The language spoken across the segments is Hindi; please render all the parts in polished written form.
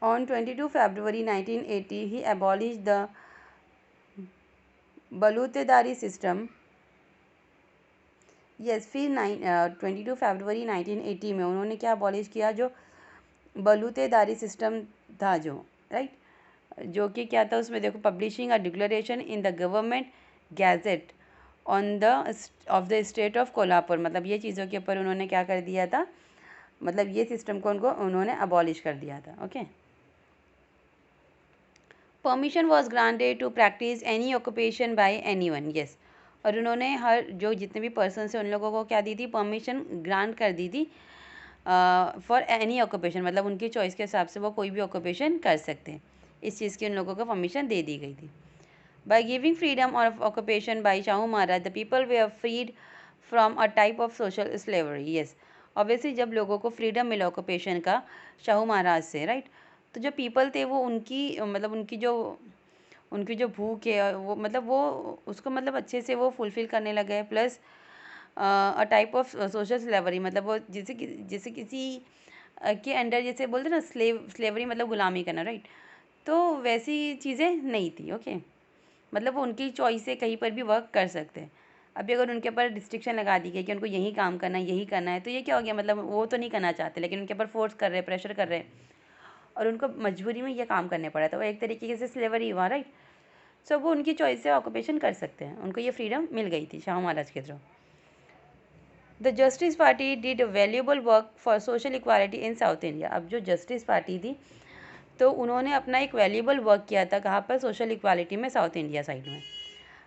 On 22 February 1980, he abolished the Balutedari system. Yes, फिर 22 फरवरी 1980 में उन्होंने क्या अबॉलिश किया, जो बलूतेदारी सिस्टम था जो, राइट, जो कि क्या था उसमें देखो, publishing a declaration in the government gadget on the of the state of Kolhapur. मतलब ये चीज़ों के ऊपर उन्होंने क्या कर दिया था, मतलब ये सिस्टम को उन्होंने अबॉलिश कर दिया था। Okay. Permission was granted to practice any occupation by anyone. Yes, और उन्होंने हर जो जितने भी पर्सन से उन लोगों को क्या दी थी, परमिशन ग्रांट कर दी थी फॉर एनी ऑक्यूपेशन, मतलब उनकी चॉइस के हिसाब से वो कोई भी ऑक्यूपेशन कर सकते हैं। इस चीज़ की उन लोगों को परमिशन दे दी गई थी। By giving freedom of occupation by Shahu Maharaj, the people they are freed from a type of social slavery. Yes, obviously जब लोगों को फ्रीडम मिला ऑक्यूपेशन का शाहू महाराज से, राइट, तो जो पीपल थे वो उनकी मतलब उनकी जो भूख है वो मतलब वो उसको मतलब अच्छे से वो फुलफ़िल करने लगे। Plus a type of social slavery, मतलब वो जैसे किसी के अंडर, जैसे बोलते ना स्लेवरी मतलब गुलामी करना, राइट, तो वैसी चीज़ें नहीं थी। ओके, मतलब वो उनकी चॉइस से कहीं पर भी वर्क कर सकते हैं। अभी अगर उनके ऊपर रिस्ट्रिक्शन लगा दी गई कि उनको यही काम करना है, यही करना है, तो ये क्या हो गया, मतलब वो तो नहीं करना चाहते लेकिन उनके ऊपर फोर्स कर रहे हैं, प्रेशर कर रहे हैं और उनको मजबूरी में ये काम करने पड़ा, तो वो एक तरीके से स्लेवरी हुआ, राइट। सो वो उनकी चॉइस से ऑक्यूपेशन कर सकते हैं, उनको ये फ्रीडम मिल गई थी शाहू महाराज के through. The justice party did valuable work for social equality in south India. अब जो जस्टिस पार्टी थी तो उन्होंने अपना एक वैल्यूएबल वर्क किया था, कहाँ पर, सोशल इक्वालिटी में, साउथ इंडिया साइड में।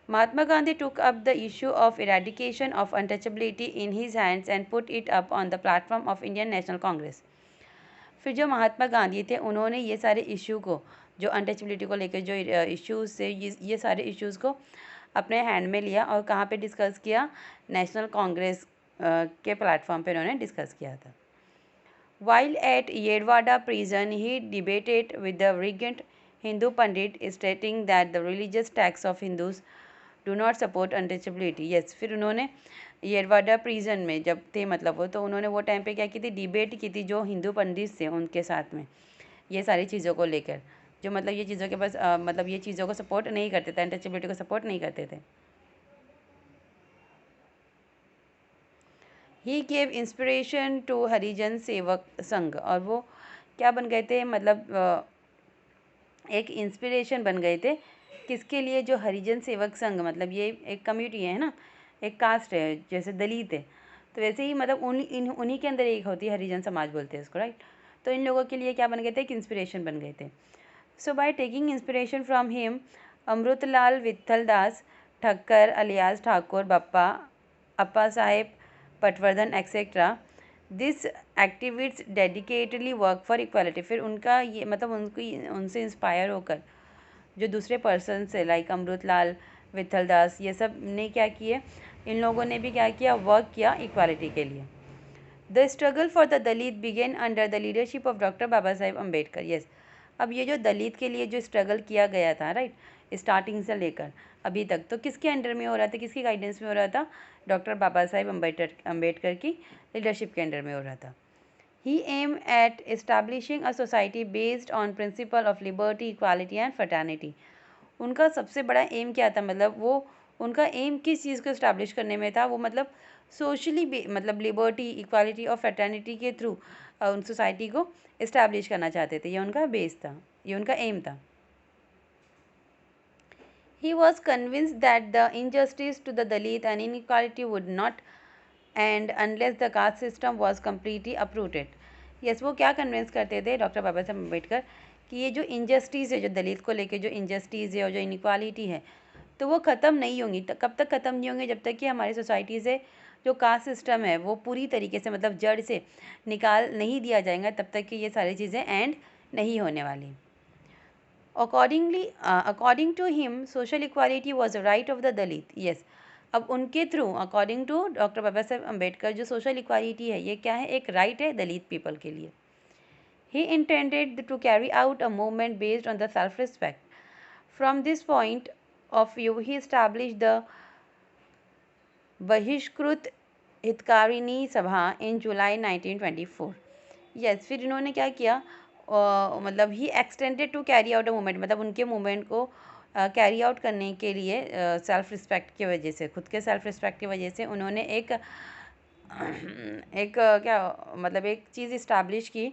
Mahatma Gandhi took up the issue of eradication of untouchability in his hands and put it up on the platform of Indian National Congress. फिर जो महात्मा गांधी थे उन्होंने ये सारे इशू को, जो अनटचबिलिटी को लेकर जो इश्यूज थे, ये सारे इश्यूज़ को अपने हैंड में लिया और कहाँ पे डिस्कस किया, नेशनल कांग्रेस के प्लेटफॉर्म पे उन्होंने डिस्कस किया था। While at Yerwada prison, he debated with the regent Hindu Pandit, stating that the religious texts of Hindus do not support untouchability. Yes, फिर उन्होंने येरवाडा प्रिजन में जब थे, मतलब वो, तो उन्होंने वो टाइम पे क्या की थी, डिबेट की थी जो हिंदू पंडित थे उनके साथ में, ये सारी चीज़ों को लेकर, जो मतलब ये चीज़ों के पास मतलब ये चीज़ों को सपोर्ट नहीं करते थे, अनटचबिलिटी को सपोर्ट नहीं करते थे। He gave inspiration to Harijan Sevak Sangh, और वो क्या बन गए थे, मतलब एक इंस्पिरेशन बन गए थे किसके लिए, जो हरिजन सेवक संघ, मतलब ये एक कम्युनिटी है ना, एक कास्ट है, जैसे दलित है, तो वैसे ही मतलब उन्हीं के अंदर एक होती है, हरिजन समाज बोलते हैं इसको, राइट। तो इन लोगों के लिए क्या बन गए थे, एक इंस्पिरेशन बन गए थे। So by taking inspiration from him, Amritlal Vithal Das Thakkar alias Thakur Bappa, Appa Saheb Patwardhan etcetera, this activists dedicatedly work for equality. फिर उनका ये मतलब उनसे इंस्पायर होकर जो दूसरे पर्सन से, लाइक अमृतलाल विठल दास, ये सब ने क्या किए, इन लोगों ने भी क्या किया, वर्क किया इक्वालिटी के लिए। The struggle for the Dalit began under the leadership of doctor Baba Saheb Ambedkar. Yes, अब ये जो दलित के लिए जो स्ट्रगल किया गया था, राइट, स्टार्टिंग से लेकर अभी तक, तो किसके अंडर में हो रहा था, किसकी गाइडेंस में हो रहा था, डॉक्टर बाबा साहेब अम्बेडकर की लीडरशिप के अंडर में हो रहा था। He aimed at establishing a society based on principle of liberty, equality and fraternity. उनका सबसे बड़ा एम क्या था, मतलब वो उनका एम किस चीज़ को इस्टेब्लिश करने में था, वो मतलब सोशली मतलब लिबर्टी, इक्वालिटी और फ्रेटर्निटी के थ्रू उन सोसाइटी को इस्टेब्लिश करना चाहते थे, ये उनका बेस था, ये उनका एम था। He was convinced that the injustice to the Dalit and inequality would not end unless the caste system was completely uprooted. Yes, वो क्या कन्विंस करते थे डॉक्टर बाबा साहब अम्बेडकर कि ये जो इनजस्टिस है, जो दलित को लेके जो इनजस्टिस है और जो इनक्वालिटी है, तो वो ख़त्म नहीं होंगी। कब तक ख़त्म नहीं होंगे, जब तक कि हमारी सोसाइटी से जो कास्ट सिस्टम है वो पूरी तरीके से मतलब जड़ से निकाल नहीं दिया जाएगा, तब तक कि ये सारी चीज़ें एंड नहीं होने वाली। According to him, social equality was a right of the Dalit. Yes, अब उनके through, according to doctor Baba Saheb Ambedkar, जो सोशल इक्वालिटी है ये क्या है, एक राइट है दलित पीपल के लिए। He intended to carry out a movement based on the self-respect. From this point of view, he established the बहिष्कृत हितकारिणी सभा इन जुलाई 1924। यस, फिर इन्होंने क्या किया, मतलब ही extended to carry out a movement, मतलब उनके मूवमेंट को कैरी आउट करने के लिए सेल्फ रिस्पेक्ट की वजह से, खुद के सेल्फ रिस्पेक्ट की वजह से उन्होंने एक क्या मतलब एक चीज़ इस्टेब्लिश की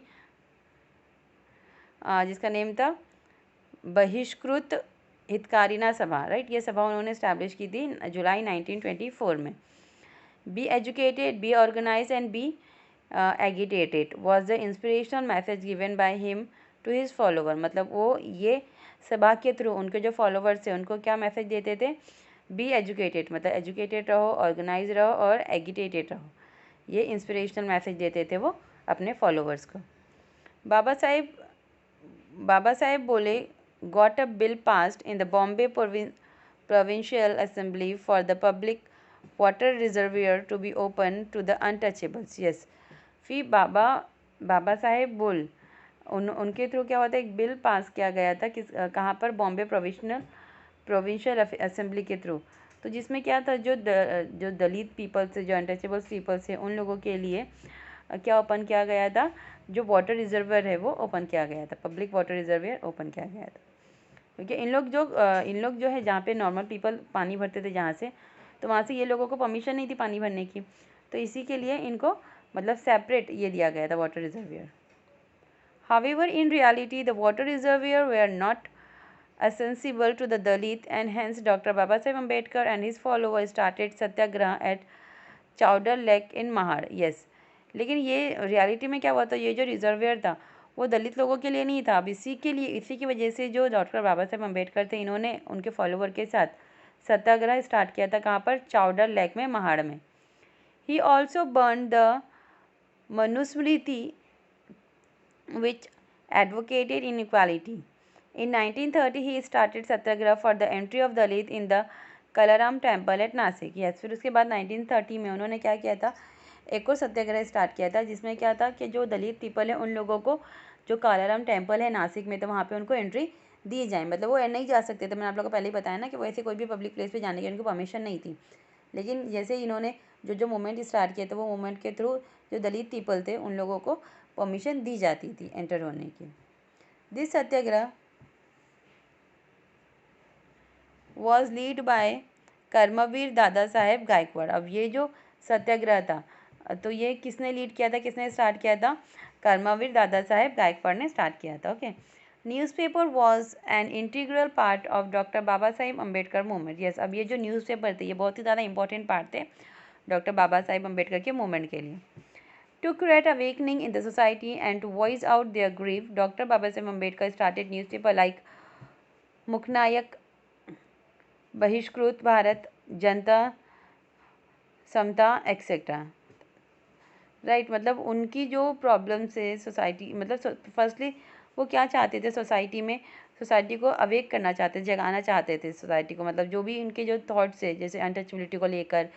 जिसका नेम था बहिष्कृत हितकारिणा सभा, राइट। ये सभा उन्होंने इस्टेब्लिश की थी जुलाई 1924 में। Be educated, be organize and be agitated was the inspirational message given by him to his follower, मतलब वो ये सभा के थ्रू उनके जो फॉलोवर्स थे उनको क्या मैसेज देते थे, बी एजुकेटेड मतलब एजुकेटेड रहो, ऑर्गेनाइज रहो और एगिटेटेड रहो, ये इंस्पिरेशनल मैसेज देते थे वो अपने फॉलोवर्स को। बाबा साहेब बोले got a bill passed in the Bombay Provincial Assembly for the public water reservoir to be open to the untouchables, yes। फिर बाबा साहेब बोल उनके थ्रू क्या होता है, एक बिल पास किया गया था कहाँ पर, बॉम्बे प्रोविंशियल असेंबली के थ्रू। तो जिसमें क्या था, जो दलित पीपल्स, जो अनटचेबल्स पीपल्स है, उन लोगों के लिए क्या ओपन किया गया था, जो वाटर रिजर्वर है वो ओपन किया गया था, पब्लिक वाटर रिजर्वर ओपन किया गया था। क्योंकि इन लोग जो है जहाँ पे नॉर्मल पीपल पानी भरते थे जहाँ से, तो वहाँ से ये लोगों को परमिशन नहीं थी पानी भरने की, तो इसी के लिए इनको मतलब सेपरेट ये दिया गया था water reservoir. However in reality the water reservoir were not accessible to the Dalit, and hence Dr. Babasaheb Ambedkar and his followers started Satyagraha at chowder lake in Mahad, yes. लेकिन ये रियलिटी में क्या हुआ था, ये जो रिजर्वियर था वो दलित लोगों के लिए नहीं था। अब इसी की वजह से जो डॉक्टर बाबा साहेब अम्बेडकर थे, इन्होंने उनके फॉलोवर के साथ सत्याग्रह स्टार्ट किया था। कहाँ पर, चाउडर लेक में, महाड़ में। He also burn the Manusmriti which advocated inequality. In 1930 he started Satyagraha for the entry of Dalit in the Kalaram temple at Nashik, yes. फिर उसके बाद 1930 में उन्होंने क्या किया था, एक और सत्याग्रह स्टार्ट किया था, जिसमें क्या था कि जो दलित पीपल है उन लोगों को जो कालाराम टेम्पल है नासिक में, तो वहाँ पे उनको एंट्री दी जाए। मतलब वो नहीं जा सकते थे, मैंने आप लोगों को पहले ही बताया ना कि वो ऐसे कोई भी पब्लिक प्लेस पे जाने की उनको परमिशन नहीं थी। लेकिन जैसे इन्होंने जो मूवमेंट स्टार्ट किया था, वो मूवमेंट के थ्रू जो दलित पीपल थे उन लोगों को परमिशन दी जाती थी एंटर होने की। This satyagraha was lead by Karmaveer Dada Saheb Gaekwad. अब ये जो सत्याग्रह था, तो ये किसने लीड किया था, किसने स्टार्ट किया था, कर्मवीर दादा साहेब गायकवाड़ ने स्टार्ट किया था, okay. Newspaper was an integral part of doctor Baba Saheb Ambedkar movement, yes. अब ये जो न्यूज़पेपर थे ये बहुत ही ज़्यादा इंपॉर्टेंट पार्ट थे डॉक्टर बाबा साहेब अम्बेडकर के मूवमेंट के लिए। To create awakening in the society and to voice out their grief, doctor Baba Saheb Ambedkar started newspaper like Mukhnayak, Bahishkrit Bharat, Janata Samta etcetera, right. मतलब उनकी जो प्रॉब्लम्स है सोसाइटी, मतलब फर्स्टली वो क्या चाहते थे, सोसाइटी को अवेक करना चाहते थे, जगाना चाहते थे सोसाइटी को। मतलब जो भी उनके जो थॉट्स है, जैसे अनटचबिलिटी को लेकर,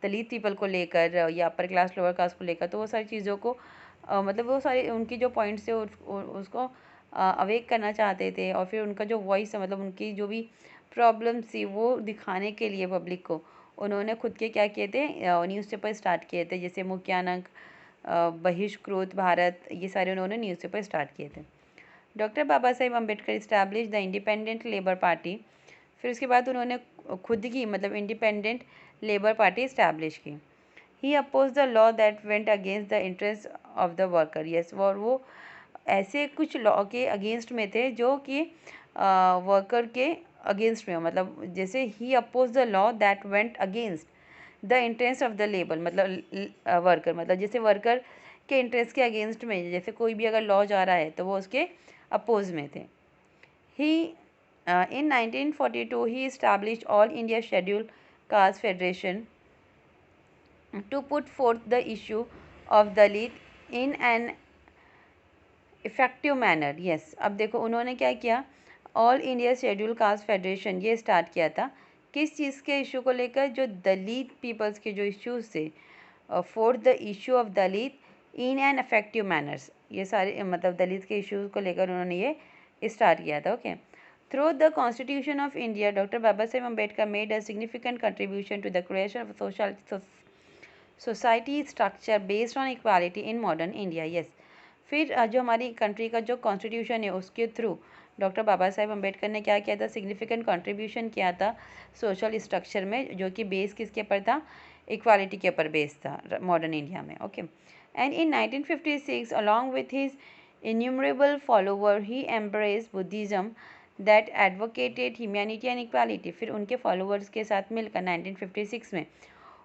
दलित पीपल को लेकर या अपर क्लास लोअर कास्ट को लेकर, तो वो सारी चीज़ों को मतलब वो सारे उनकी जो पॉइंट्स थे उसको अवेक करना चाहते थे। और फिर उनका जो वॉइस है, मतलब उनकी जो भी प्रॉब्लम्स थी वो दिखाने के लिए पब्लिक को, उन्होंने खुद के क्या किए थे, न्यूज़पेपर स्टार्ट किए थे, जैसे मुख्यानक, बहिष्कृत भारत, ये सारे उन्होंने न्यूज़पेपर स्टार्ट किए थे। Doctor Baba Saheb Ambedkar establish the independent labour party, फिर उसके बाद उन्होंने खुद की मतलब इंडिपेंडेंट लेबर पार्टी इस्टेब्लिश की। He oppose the law that went against the interest of the worker, yes. और वो ऐसे कुछ लॉ के अगेंस्ट में थे जो कि वर्कर के अगेंस्ट में हो। मतलब जैसे he oppose the law that went against the interest of the labour, मतलब वर्कर, मतलब जैसे वर्कर के इंटरेस्ट के अगेंस्ट में, जैसे कोई भी अगर लॉ जा रहा है तो वो उसके अपोज में थे। He in 1942 he establish all India scheduled caste federation to put forth the issue of Dalit in an effective manner, yes. अब देखो उन्होंने क्या किया, all India scheduled caste federation ये स्टार्ट किया था किस चीज़ के इशू को लेकर, जो दलित पीपल्स के जो इश्यूज थे, for the issue of Dalit in an effective manners, ये सारे मतलब दलित के इश्यूज को लेकर उन्होंने ये स्टार्ट किया था, okay. Through the constitution of India doctor Baba Saheb Ambedkar made a significant contribution to the creation of social society structure based on equality in modern India, yes. फिर जो हमारी कंट्री का जो कॉन्स्टिट्यूशन है उसके थ्रू डॉक्टर बाबा साहेब अम्बेडकर ने क्या किया था, सिग्निफिकेंट कंट्रीब्यूशन किया था सोशल स्ट्रक्चर में, जो कि बेस किसके ऊपर था, इक्वालिटी के ऊपर बेस था मॉडर्न इंडिया में। Okay, and in 1956 along with his innumerable follower he embrace Buddhism that advocated humanity and equality. फिर उनके फॉलोअर्स के साथ मिलकर 1956 में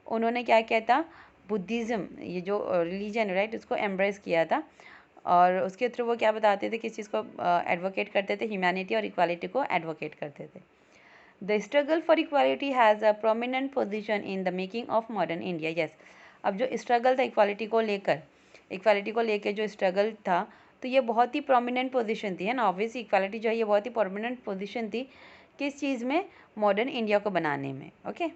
उन्होंने क्या किया था, बुद्धिज़्म, ये जो रिलीजन राइट, उसको एम्ब्रेस किया था, और उसके थ्रू वो क्या बताते थे, किस चीज़ को एडवोकेट करते थे, ह्यूमैनिटी और इक्वालिटी को एडवोकेट करते थे। The struggle for equality has a prominent position in the making of modern India. Yes, अब जो स्ट्रगल था इक्वालिटी को लेकर जो स्ट्रगल था, तो ये बहुत ही प्रोमिनेंट पोजीशन थी, है ना। ऑब्वियसली इक्वालिटी जो है ये बहुत ही प्रोमिनेंट पोजीशन थी किस चीज़ में, मॉडर्न इंडिया को बनाने में। ओके